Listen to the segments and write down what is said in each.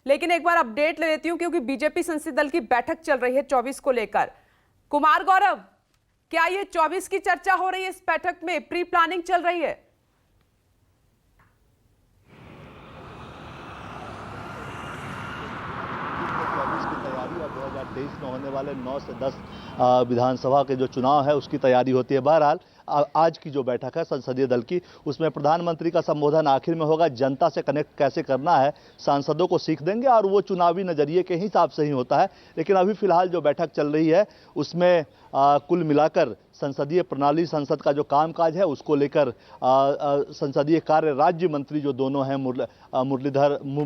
लेकिन एक बार अपडेट ले लेती हूं क्योंकि बीजेपी संसदीय दल की बैठक चल रही है 24 को लेकर। कुमार गौरव, क्या ये 24 की चर्चा हो रही है इस बैठक में, प्री प्लानिंग चल रही है? 2023 में होने वाले 9 से 10 विधानसभा के जो चुनाव है उसकी तैयारी होती है। बहरहाल आज की जो बैठक है संसदीय दल की, उसमें प्रधानमंत्री का संबोधन आखिर में होगा। जनता से कनेक्ट कैसे करना है, सांसदों को सीख देंगे और वो चुनावी नज़रिए के हिसाब से ही होता है। लेकिन अभी फिलहाल जो बैठक चल रही है उसमें कुल मिलाकर संसदीय प्रणाली, संसद का जो कामकाज है उसको लेकर संसदीय कार्य राज्य मंत्री जो दोनों हैं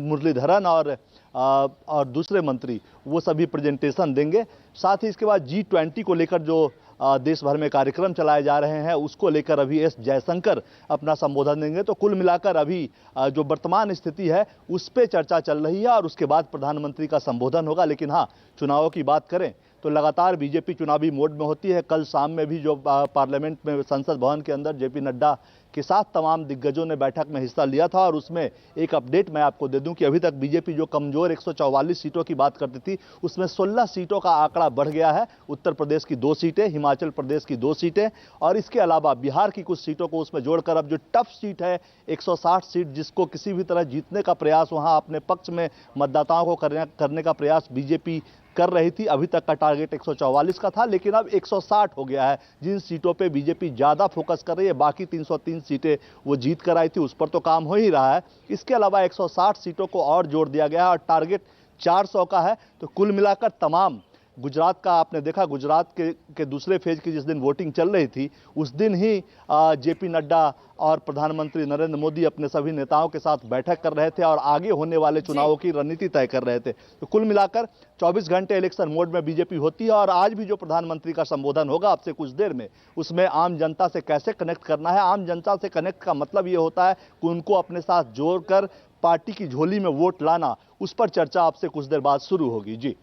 मुरलीधरन और दूसरे मंत्री, वो सभी प्रेजेंटेशन देंगे। साथ ही इसके बाद G20 को लेकर जो देश भर में कार्यक्रम चलाए जा रहे हैं उसको लेकर अभी एस जयशंकर अपना संबोधन देंगे। तो कुल मिलाकर अभी जो वर्तमान स्थिति है उस पर चर्चा चल रही है और उसके बाद प्रधानमंत्री का संबोधन होगा। लेकिन हाँ, चुनावों की बात करें तो लगातार बीजेपी चुनावी मोड में होती है। कल शाम में भी जो पार्लियामेंट में संसद भवन के अंदर जेपी नड्डा के साथ तमाम दिग्गजों ने बैठक में हिस्सा लिया था और उसमें एक अपडेट मैं आपको दे दूं कि अभी तक बीजेपी जो कमजोर 144 सीटों की बात करती थी उसमें 16 सीटों का आंकड़ा बढ़ गया है। उत्तर प्रदेश की 2 सीटें, हिमाचल प्रदेश की 2 सीटें और इसके अलावा बिहार की कुछ सीटों को उसमें जोड़कर अब जो टफ सीट है 160 सीट, जिसको किसी भी तरह जीतने का प्रयास, वहां अपने पक्ष में मतदाताओं को करने का प्रयास बीजेपी कर रही थी। अभी तक का टारगेट 144 का था लेकिन अब 160 हो गया है। जिन सीटों पे बीजेपी ज़्यादा फोकस कर रही है, बाकी 303 सीटें वो जीत कर आई थी, उस पर तो काम हो ही रहा है। इसके अलावा 160 सीटों को और जोड़ दिया गया है और टारगेट 400 का है। तो कुल मिलाकर तमाम गुजरात का आपने देखा, गुजरात के दूसरे फेज की जिस दिन वोटिंग चल रही थी उस दिन ही जेपी नड्डा और प्रधानमंत्री नरेंद्र मोदी अपने सभी नेताओं के साथ बैठक कर रहे थे और आगे होने वाले चुनावों की रणनीति तय कर रहे थे। तो कुल मिलाकर 24 घंटे इलेक्शन मोड में बीजेपी होती है और आज भी जो प्रधानमंत्री का संबोधन होगा आपसे कुछ देर में, उसमें आम जनता से कैसे कनेक्ट करना है। आम जनता से कनेक्ट का मतलब ये होता है कि उनको अपने साथ जोड़कर पार्टी की झोली में वोट लाना, उस पर चर्चा आपसे कुछ देर बाद शुरू होगी। जी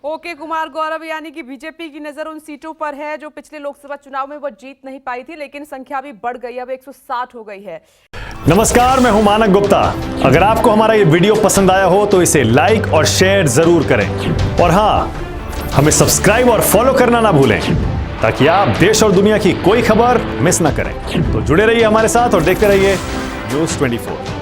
ओके कुमार गौरव, यानी कि बीजेपी की नजर उन सीटों पर है जो पिछले लोकसभा चुनाव में वो जीत नहीं पाई थी, लेकिन संख्या भी बढ़ गई, अब 160 हो गई है। नमस्कार, मैं हूं मानक गुप्ता। अगर आपको हमारा ये वीडियो पसंद आया हो तो इसे लाइक और शेयर जरूर करें और हां, हमें सब्सक्राइब और फॉलो करना ना भूलें ताकि आप देश और दुनिया की कोई खबर मिस ना करें। तो जुड़े रहिए हमारे साथ और देखते रहिए न्यूज़ 24।